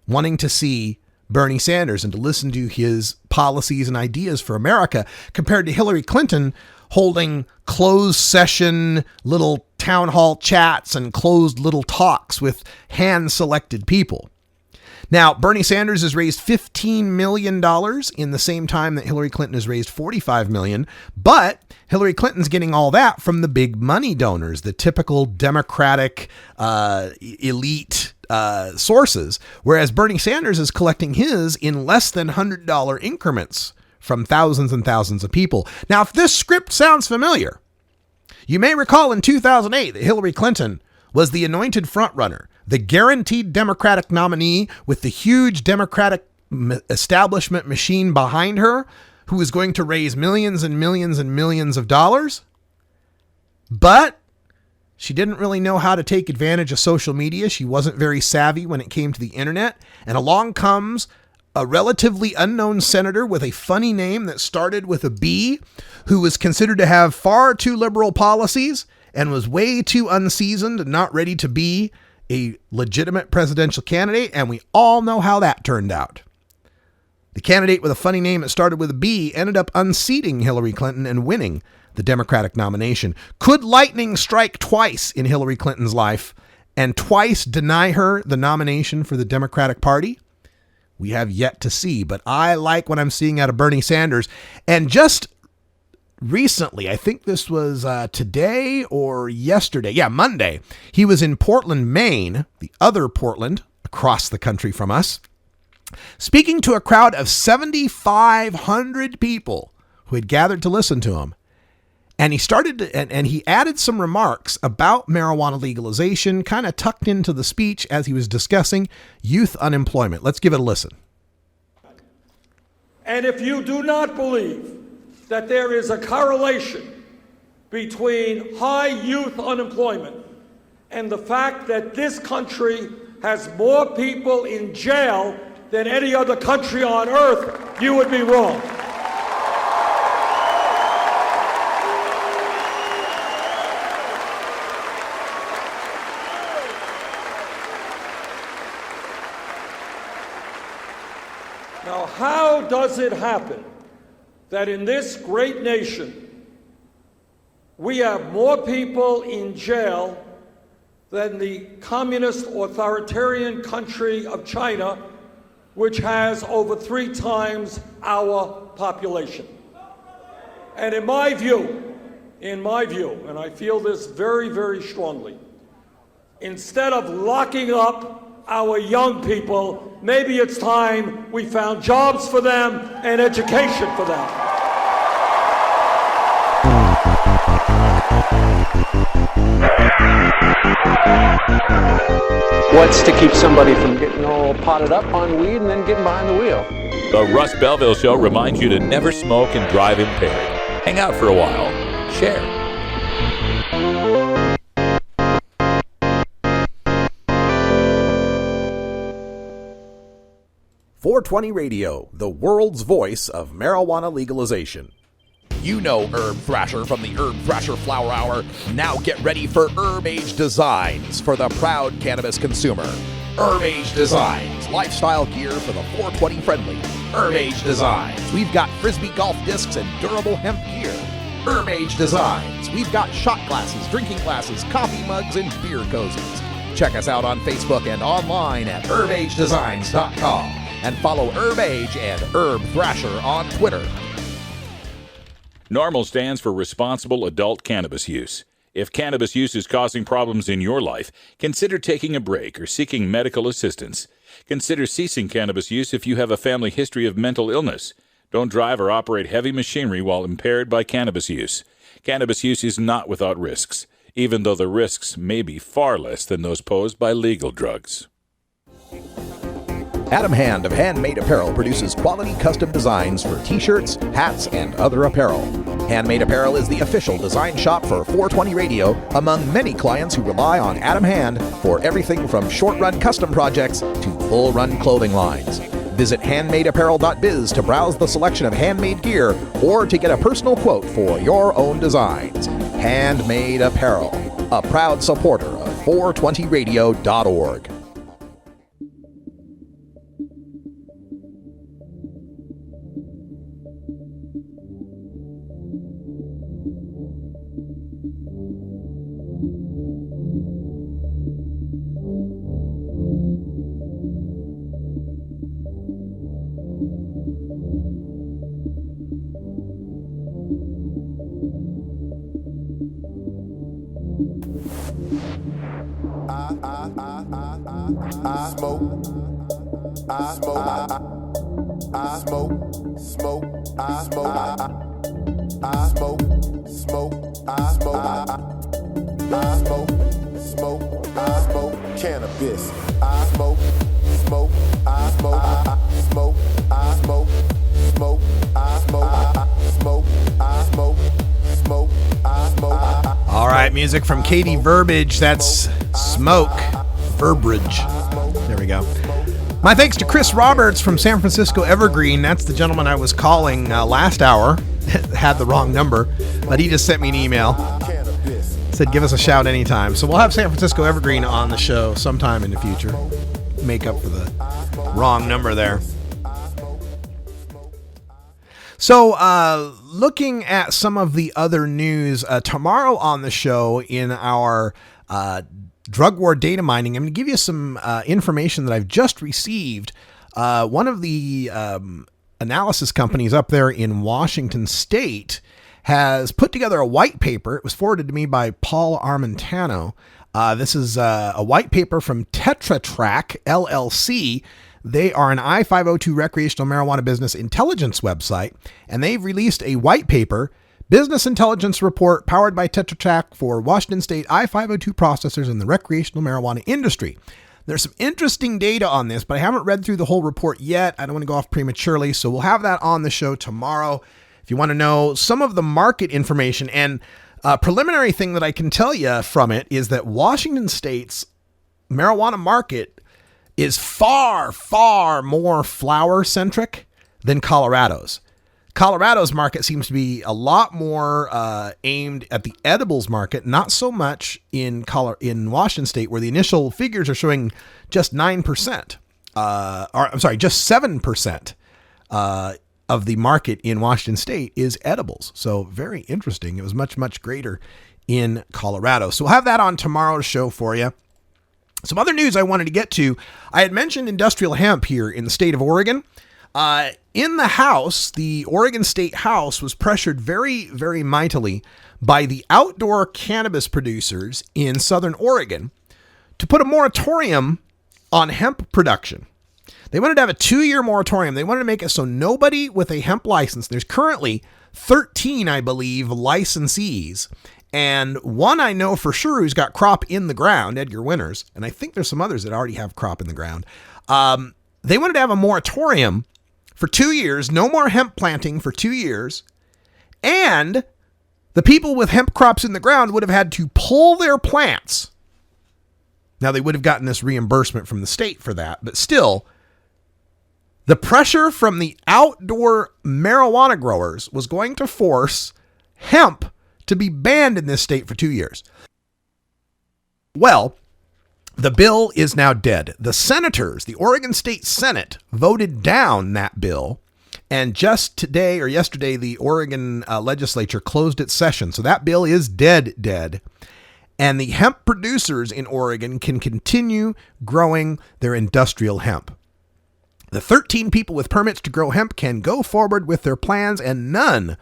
S12: wanting to see Bernie Sanders and to listen to his policies and ideas for America, compared to Hillary Clinton holding closed session little town hall chats and closed little talks with hand-selected people. Now, Bernie Sanders has raised $15 million in the same time that Hillary Clinton has raised $45 million, but Hillary Clinton's getting all that from the big money donors, the typical Democratic elite sources, whereas Bernie Sanders is collecting his in less than $100 increments from thousands and thousands of people. Now, if this script sounds familiar, you may recall in 2008 that Hillary Clinton was the anointed frontrunner, the guaranteed Democratic nominee with the huge Democratic establishment machine behind her, who was going to raise millions and millions and millions of dollars. But she didn't really know how to take advantage of social media. She wasn't very savvy when it came to the internet. And along comes a relatively unknown senator with a funny name that started with a B, who was considered to have far too liberal policies and was way too unseasoned and not ready to be a legitimate presidential candidate. And we all know how that turned out. The candidate with a funny name that started with a B ended up unseating Hillary Clinton and winning the Democratic nomination. Could lightning strike twice in Hillary Clinton's life and twice deny her the nomination for the Democratic Party? We have yet to see, but I like what I'm seeing out of Bernie Sanders. And just recently, I think this was today or yesterday, Monday, he was in Portland, Maine, the other Portland across the country from us, speaking to a crowd of 7,500 people who had gathered to listen to him. And he started to, and he added some remarks about marijuana legalization, kind of tucked into the speech as he was discussing youth unemployment. Let's give it a listen.
S8: And if you do not believe that there is a correlation between high youth unemployment and the fact that this country has more people in jail than any other country on earth, you would be wrong. Now, how does it happen that in this great nation we have more people in jail than the communist authoritarian country of China, which has over 3 times our population? And in my view, and I feel this very, very strongly, instead of locking up our young people, maybe it's time we found jobs for them and education for them.
S9: What's to keep somebody from getting all potted up on weed and then getting behind the wheel?
S1: The Russ Belville Show reminds you to never smoke and drive impaired. Hang out for a while. Share.
S18: .420 Radio, the world's voice of marijuana legalization. You know Herb Thrasher from the Herb Thrasher Flower Hour. Now get ready for Herb Age Designs for the proud cannabis consumer. Herb Age Designs, lifestyle gear for the 420 friendly. Herb Age Designs, we've got Frisbee golf discs and durable hemp gear. Herb Age Designs, we've got shot glasses, drinking glasses, coffee mugs, and beer cozies. Check us out on Facebook and online at herbagedesigns.com. And follow Herb Age and Herb Thrasher on Twitter.
S1: NORMAL stands for responsible adult cannabis use. If cannabis use is causing problems in your life, consider taking a break or seeking medical assistance. Consider ceasing cannabis use if you have a family history of mental illness. Don't drive or operate heavy machinery while impaired by cannabis use. Cannabis use is not without risks, even though the risks may be far less than those posed by legal drugs.
S18: Adam Hand of Handmade Apparel produces quality custom designs for t-shirts, hats, and other apparel. Handmade Apparel is the official design shop for 420 Radio, among many clients who rely on Adam Hand for everything from short-run custom projects to full-run clothing lines. Visit handmadeapparel.biz to browse the selection of handmade gear or to get a personal quote for your own designs. Handmade Apparel, a proud supporter of 420radio.org.
S12: All right, music from Katie Verbiage. That's Smoke. Verbiage. There we go. My thanks to Chris Roberts from San Francisco Evergreen. That's the gentleman I was calling last hour. Had the wrong number, but he just sent me an email. Said give us a shout anytime. So we'll have San Francisco Evergreen on the show sometime in the future. Make up for the wrong number there. So, looking at some of the other news, tomorrow on the show in our drug war data mining, I'm going to give you some information that I've just received. One of the analysis companies up there in Washington State has put together a white paper. It was forwarded to me by Paul Armentano. This is a white paper from Tetra Trak, LLC. They are an I-502 recreational marijuana business intelligence website, and they've released a white paper, Business Intelligence Report powered by Tetra Trak for Washington State I-502 processors in the recreational marijuana industry. There's some interesting data on this, but I haven't read through the whole report yet. I don't want to go off prematurely, so we'll have that on the show tomorrow. If you want to know some of the market information, and a preliminary thing that I can tell you from it is that Washington State's marijuana market is far, far more flower-centric than Colorado's. Colorado's market seems to be a lot more aimed at the edibles market, not so much in Washington State, where the initial figures are showing just 9%, just 7% of the market in Washington State is edibles. So very interesting. It was much, much greater in Colorado. So we'll have that on tomorrow's show for you. Some other news I wanted to get to. I had mentioned industrial hemp here in the state of Oregon. In the House, the Oregon State House was pressured very, very mightily by the outdoor cannabis producers in Southern Oregon to put a moratorium on hemp production. They wanted to have a 2-year moratorium. They wanted to make it so nobody with a hemp license, there's currently 13, I believe, licensees. And one I know for sure who's got crop in the ground, Edgar Winters, and I think there's some others that already have crop in the ground. They wanted to have a moratorium for 2 years, no more hemp planting for 2 years, and the people with hemp crops in the ground would have had to pull their plants. Now, they would have gotten this reimbursement from the state for that, but still, the pressure from the outdoor marijuana growers was going to force hemp to be banned in this state for 2 years. Well, the bill is now dead. The senators, the Oregon State Senate, voted down that bill. And just today or yesterday, the Oregon legislature closed its session. So that bill is dead. And the hemp producers in Oregon can continue growing their industrial hemp. The 13 people with permits to grow hemp can go forward with their plans, and none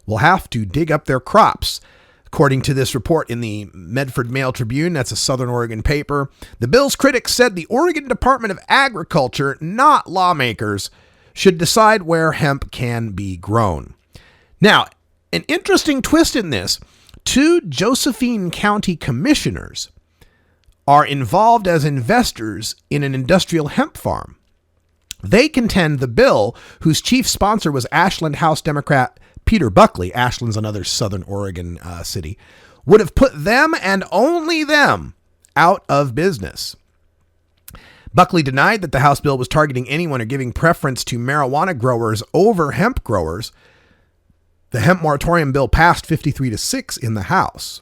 S12: will have to dig up their crops. According to this report in the Medford Mail Tribune, that's a Southern Oregon paper, the bill's critics said the Oregon Department of Agriculture, not lawmakers, should decide where hemp can be grown. Now, an interesting twist in this, 2 Josephine County commissioners are involved as investors in an industrial hemp farm. They contend the bill, whose chief sponsor was Ashland House Democrat Peter Buckley — Ashland's another Southern Oregon city — would have put them and only them out of business. Buckley denied that the House bill was targeting anyone or giving preference to marijuana growers over hemp growers. The hemp moratorium bill passed 53-6 in the House.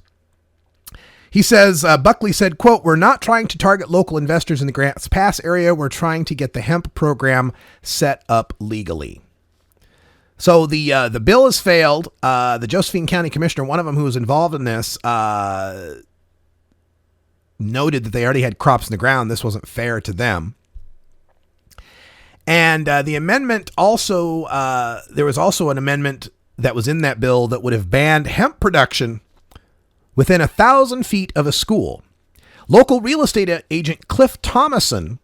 S12: He says, Buckley said, quote, "We're not trying to target local investors in the Grants Pass area. We're trying to get the hemp program set up legally." So the bill has failed. The Josephine County Commissioner, one of them who was involved in this, noted that they already had crops in the ground. This wasn't fair to them. And the amendment also, there was also an amendment that was in that bill that would have banned hemp production within 1,000 feet of a school. Local real estate agent Cliff Thomason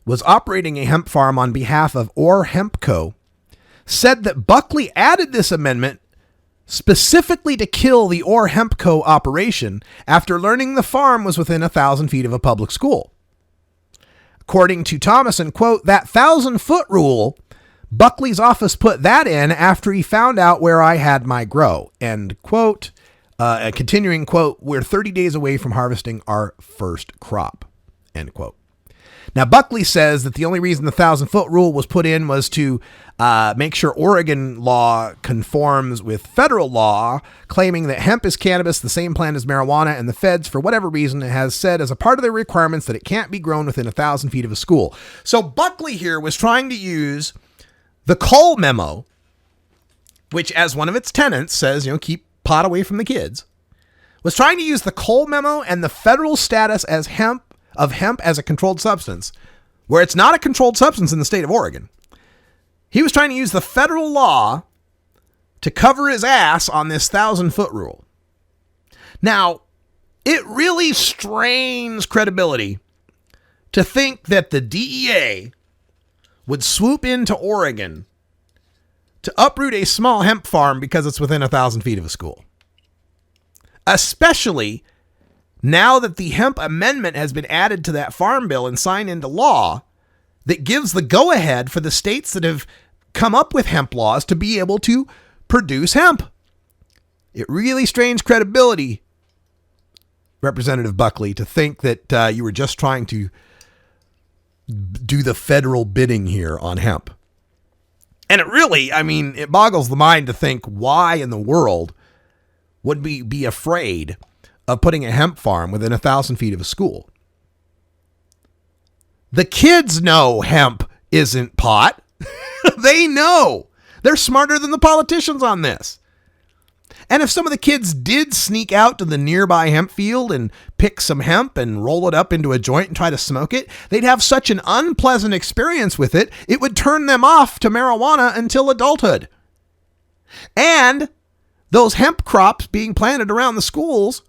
S12: was operating a hemp farm on behalf of Orr Hemp Co., said that Buckley added this amendment specifically to kill the Orr Hemp Co. operation after learning the farm was within 1,000 feet of a public school. According to Thomason, quote, "That 1,000-foot rule, Buckley's office put that in after he found out where I had my grow," end quote. Continuing, quote, "We're 30 days away from harvesting our first crop," end quote. Now, Buckley says that the only reason the 1,000-foot rule was put in was to make sure Oregon law conforms with federal law, claiming that hemp is cannabis, the same plant as marijuana, and the feds, for whatever reason, has said as a part of their requirements that it can't be grown within 1,000 feet of a school. So Buckley here was trying to use the Cole memo, which as one of its tenets says, keep pot away from the kids, was trying to use the Cole memo and the federal status as hemp as a controlled substance, where it's not a controlled substance in the state of Oregon. He was trying to use the federal law to cover his ass on this 1,000-foot rule. Now, it really strains credibility to think that the DEA would swoop into Oregon to uproot a small hemp farm because it's within 1,000 feet of a school. Especially now that the hemp amendment has been added to that farm bill and signed into law that gives the go-ahead for the states that have come up with hemp laws to be able to produce hemp. It really strains credibility, Representative Buckley, to think that you were just trying to do the federal bidding here on hemp. And it really, it boggles the mind to think why in the world would we be afraid of putting a hemp farm within 1,000 feet of a school. The kids know hemp isn't pot. They know. They're smarter than the politicians on this. And if some of the kids did sneak out to the nearby hemp field and pick some hemp and roll it up into a joint and try to smoke it, they'd have such an unpleasant experience with it, it would turn them off to marijuana until adulthood. And those hemp crops being planted around the schools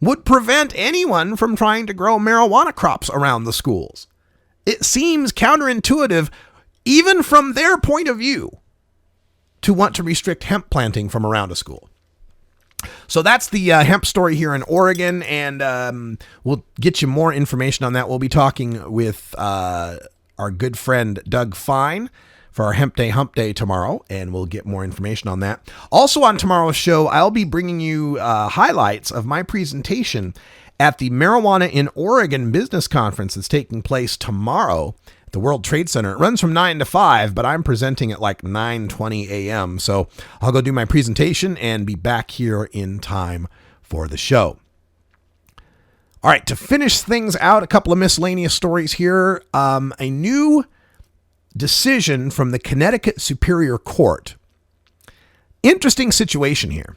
S12: would prevent anyone from trying to grow marijuana crops around the schools. It seems counterintuitive, even from their point of view, to want to restrict hemp planting from around a school. So that's the hemp story here in Oregon, and we'll get you more information on that. We'll be talking with our good friend Doug Fine for our Hemp Day Hump Day tomorrow, and we'll get more information on that. Also on tomorrow's show, I'll be bringing you highlights of my presentation at the Marijuana in Oregon Business Conference that's taking place tomorrow at the World Trade Center. It runs from 9 to 5, but I'm presenting at like 9:20 a.m. So I'll go do my presentation and be back here in time for the show. All right, to finish things out, a couple of miscellaneous stories here. A new decision from the Connecticut Superior Court. Interesting situation here.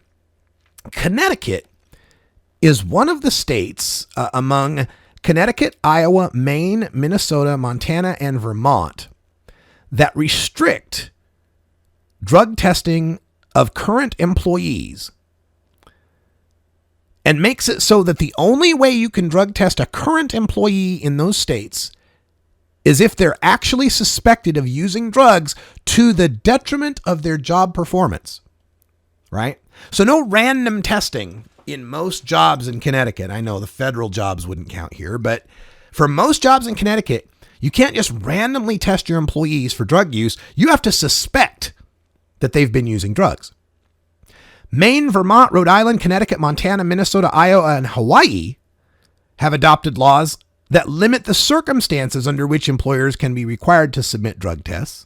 S12: Connecticut is one of the states among Connecticut, Iowa, Maine, Minnesota, Montana, and Vermont that restrict drug testing of current employees and makes it so that the only way you can drug test a current employee in those states is if they're actually suspected of using drugs to the detriment of their job performance, right? So no random testing in most jobs in Connecticut. I know the federal jobs wouldn't count here, but for most jobs in Connecticut, you can't just randomly test your employees for drug use. You have to suspect that they've been using drugs. Maine, Vermont, Rhode Island, Connecticut, Montana, Minnesota, Iowa, and Hawaii have adopted laws that limit the circumstances under which employers can be required to submit drug tests.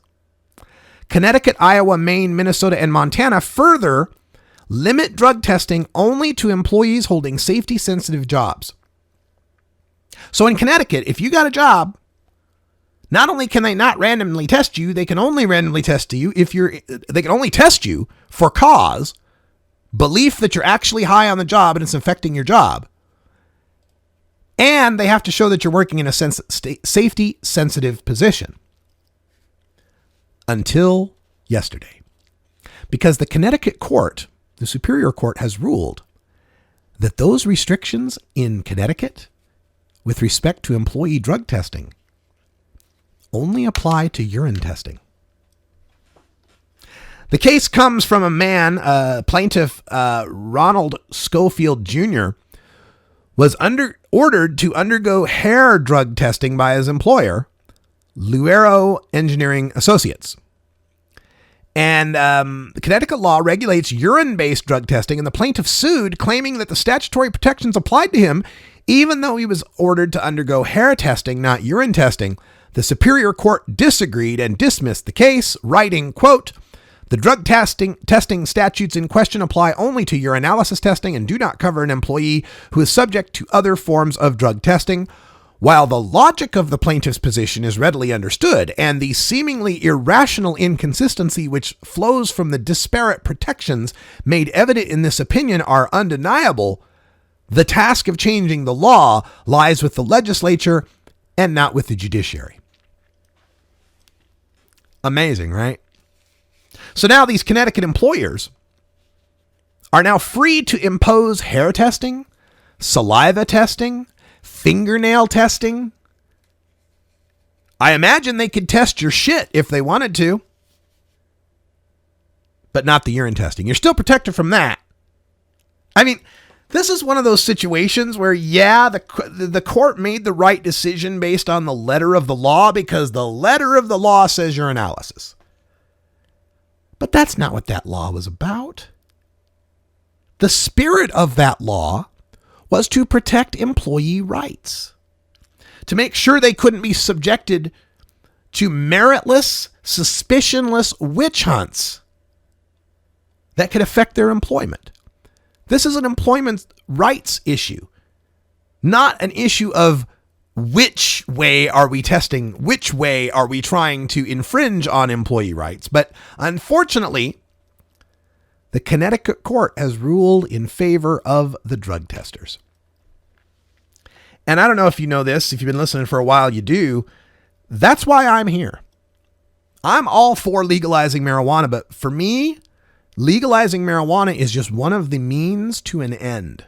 S12: Connecticut, Iowa, Maine, Minnesota, and Montana further limit drug testing only to employees holding safety-sensitive jobs. So in Connecticut, if you got a job, not only can they not randomly test you, they can only randomly test you they can only test you for cause, belief that you're actually high on the job and it's affecting your job. And they have to show that you're working in a safety-sensitive position. Until yesterday. Because the Connecticut court, the Superior Court, has ruled that those restrictions in Connecticut with respect to employee drug testing only apply to urine testing. The case comes from a man, plaintiff Ronald Schofield Jr., was ordered to undergo hair drug testing by his employer, Luero Engineering Associates. And the Connecticut law regulates urine-based drug testing, and the plaintiff sued, claiming that the statutory protections applied to him, even though he was ordered to undergo hair testing, not urine testing. The Superior Court disagreed and dismissed the case, writing, quote, "The drug testing statutes in question apply only to urinalysis testing and do not cover an employee who is subject to other forms of drug testing. While the logic of the plaintiff's position is readily understood and the seemingly irrational inconsistency which flows from the disparate protections made evident in this opinion are undeniable, the task of changing the law lies with the legislature and not with the judiciary." Amazing, right? So now these Connecticut employers are now free to impose hair testing, saliva testing, fingernail testing. I imagine they could test your shit if they wanted to, but not the urine testing. You're still protected from that. I mean, this is one of those situations where, yeah, the court made the right decision based on the letter of the law because the letter of the law says urinalysis. But that's not what that law was about. The spirit of that law was to protect employee rights, to make sure they couldn't be subjected to meritless, suspicionless witch hunts that could affect their employment. This is an employment rights issue, not an issue of which way are we testing, which way are we trying to infringe on employee rights. But unfortunately, the Connecticut court has ruled in favor of the drug testers. And I don't know if you know this, if you've been listening for a while, you do. That's why I'm here. I'm all for legalizing marijuana, but for me, legalizing marijuana is just one of the means to an end.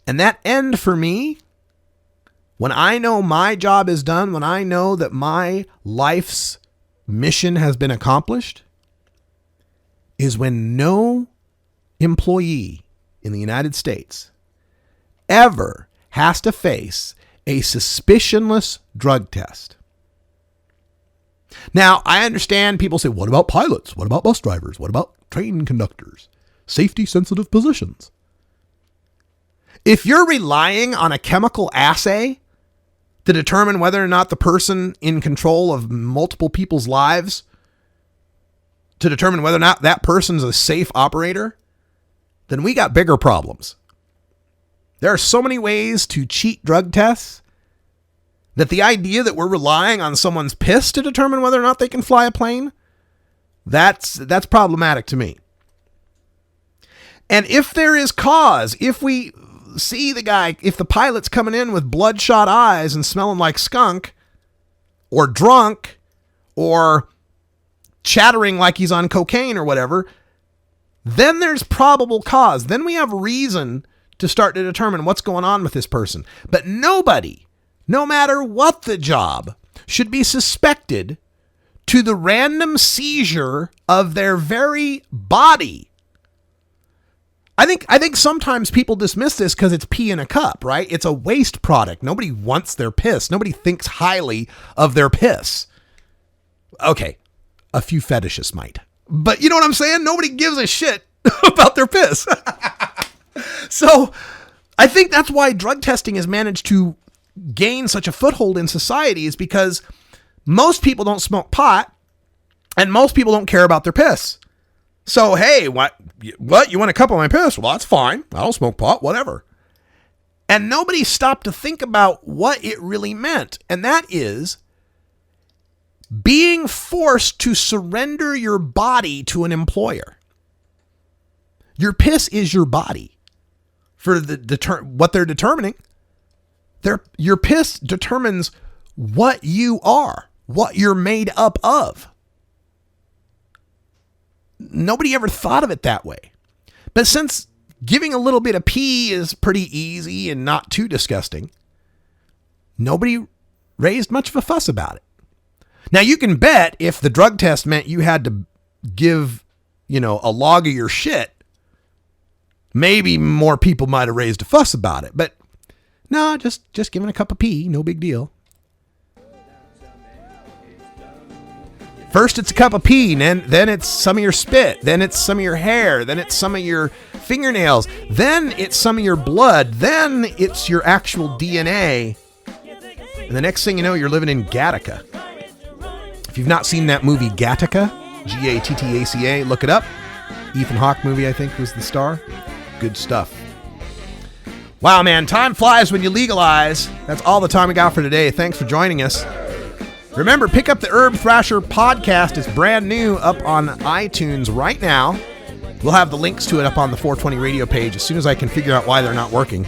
S12: And that end for me, when I know my job is done, when I know that my life's mission has been accomplished, is when no employee in the United States ever has to face a suspicionless drug test. Now, I understand people say, what about pilots? What about bus drivers? What about train conductors? Safety-sensitive positions. If you're relying on a chemical assay to determine whether or not the person in control of multiple people's lives, to determine whether or not that person's a safe operator, then we got bigger problems. There are so many ways to cheat drug tests that the idea that we're relying on someone's piss to determine whether or not they can fly a plane, that's problematic to me. And if there is cause, if we see the guy, if the pilot's coming in with bloodshot eyes and smelling like skunk, or drunk, or chattering like he's on cocaine or whatever, then there's probable cause. Then we have reason to start to determine what's going on with this person. But nobody, no matter what the job, should be suspected to the random seizure of their very body I think sometimes people dismiss this because it's pee in a cup, right? It's a waste product. Nobody wants their piss. Nobody thinks highly of their piss. Okay, a few fetishists might. But you know what I'm saying? Nobody gives a shit about their piss. So I think that's why drug testing has managed to gain such a foothold in society, is because most people don't smoke pot and most people don't care about their piss. So, hey, what? You want a cup of my piss? Well, that's fine. I don't smoke pot, whatever. And nobody stopped to think about what it really meant. And that is being forced to surrender your body to an employer. Your piss is your body. For what they're determining, your piss determines what you are, what you're made up of. Nobody ever thought of it that way. But since giving a little bit of pee is pretty easy and not too disgusting, nobody raised much of a fuss about it. Now, you can bet if the drug test meant you had to give, a log of your shit, maybe more people might have raised a fuss about it. But no, just giving a cup of pee, no big deal. First it's a cup of pee, then it's some of your spit, then it's some of your hair, then it's some of your fingernails, then it's some of your blood, then it's your actual DNA. And the next thing you know, you're living in Gattaca. If you've not seen that movie Gattaca, Gattaca, look it up. Ethan Hawke movie, I think, was the star. Good stuff. Wow, man, time flies when you legalize. That's all the time we got for today. Thanks for joining us. Remember, pick up the Herb Thrasher podcast. It's brand new up on iTunes right now. We'll have the links to it up on the 420 radio page as soon as I can figure out why they're not working.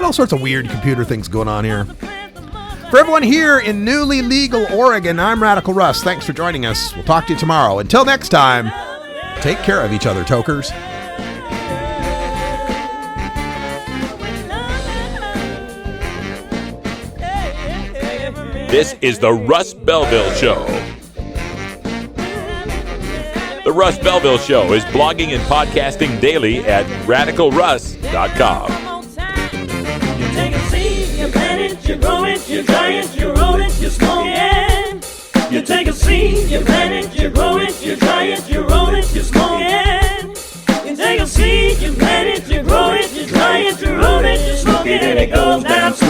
S12: All sorts of weird computer things going on here. For everyone here in newly legal Oregon, I'm Radical Russ. Thanks for joining us. We'll talk to you tomorrow. Until next time, take care of each other, Tokers.
S1: This is the Russ Belville Show. The Russ Belville Show is blogging and podcasting daily at radicalruss.com.
S4: You take a seed, you plant it, you grow it, you dry it, you roll it, you smoke it. You take a seed, you plant it,